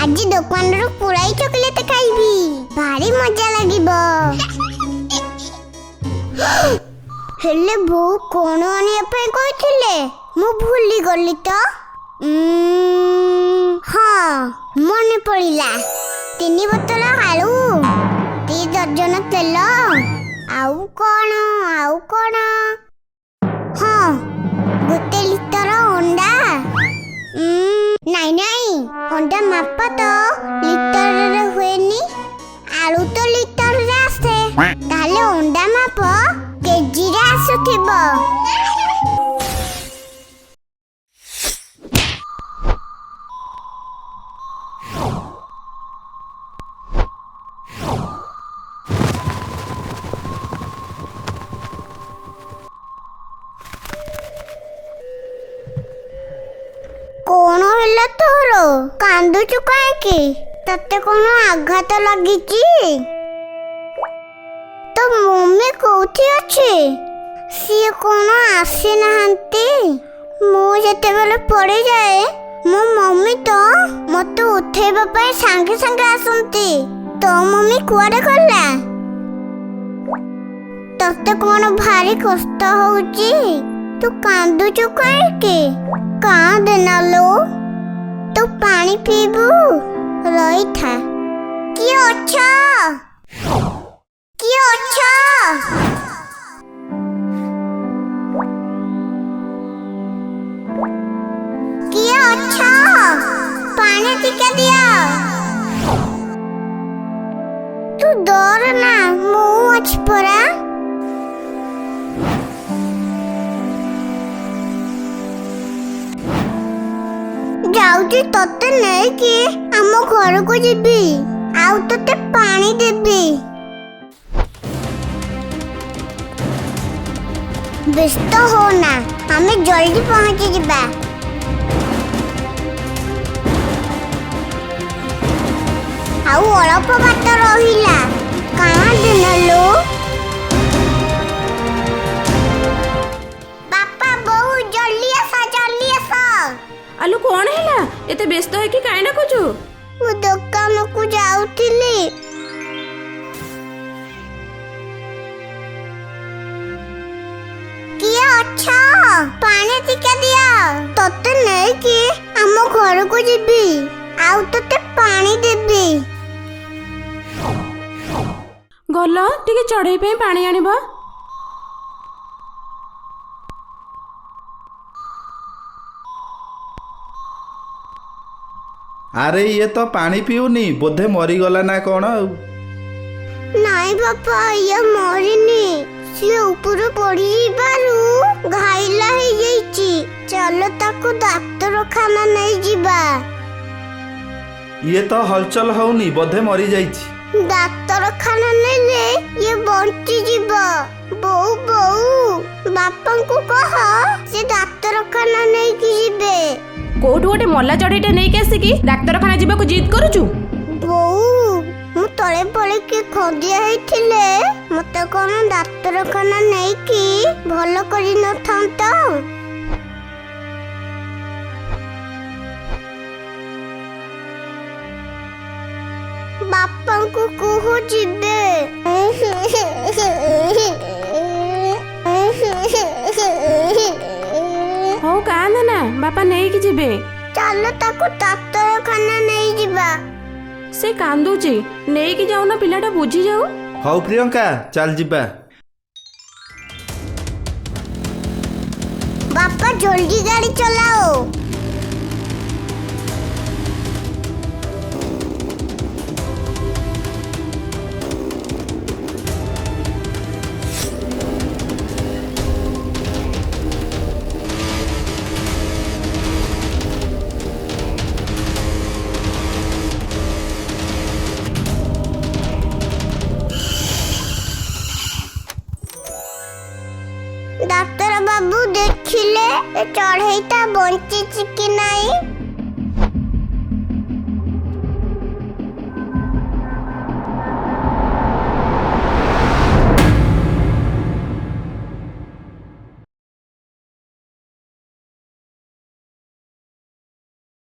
आज दुकान रो पुराई चॉकलेट खाइबी भारी मजा लागिबो। हेले बो कोन आनिया पे कहथिले मु भूली गली तो। हाँ मन पड़िला 3 बोतल आलू 3 दर्जन तेल आउ कौन हाँ गोटे लिटर अंडा। नहीं अंडा माप तो लिटर रे हुएनी आलू तो लिटर रे आसे ताले अंडा माप केजी रे आसुथिबो। कौन है तोर कांदुचु काहे तते कौन आघात लगी तो मम्मी कोठी अच्छे सी कौन आसी नहांती मु जते बेले पड़ी जाए मो मम्मी तो मत उठेबा पई संगे संगे आसंती तो मम्मी कुआडे गला तते कौन भारी कष्ट होउची तू कांदुचु काहे कहाँ देना लो तू पानी पीबू रही था किए अच्छा पानी टिका दिया तू डर ना मुँह अच्छी पड़ा जाऊची तते नहीं कि आम घर को जीबी आउ तते पानी देबी व्यस्त हो ना हमें जल्दी पहुंची जिबा। आउ अल्प बात रहिला कहाँ देना लो बापा बहु जल्दी आसा आलू कौन हैला एते व्यस्त है कि काहे ना कुछ मु दुकान को जाउतिली किया अच्छा पानी टिका दिया तते नहीं कि आम घर को जीबी आउ तते पानी देबी गल टिके चढ़ई पे पानी आनिबो। अरे ये तो पानी पीऊनी बोधे मरीगला ना कौन। नहीं बापा ये मरीनी सी ऊपर पड़ी बारू घाइला है जाइची चलो ताको डाक्तरखाना नहीं जीबा। ये तो हलचल होनी बोधे मरी जाइची डाक्तरखाना नेले ये बंची जीबा। बहु बापा को कह से डाक्तरखाना नहीं की जीबे कोठ गोटे मल्ला चढ़ईटा नहीं आसिकी डाक्तरखाना जीवाको जिद करूचु। बहु मु तले पड़े के खदिया हेथिले मते कोन डाक्तरखाना नहीं की भलो करी न थांता। बापा को कहो जिबे हो कांदे ना बापा नहीं कि जीबे चलो ताको डाक्तरखाना नहीं जीबा। से कांदुची नहीं कि जाऊ ना पिलाटा बुझी जाऊ। हौ प्रियंका चल जिबा। बापा जल्दी गाड़ी चलाओ। डाक्टर बाबू देखिले चढ़ईटा बंची कि नहीं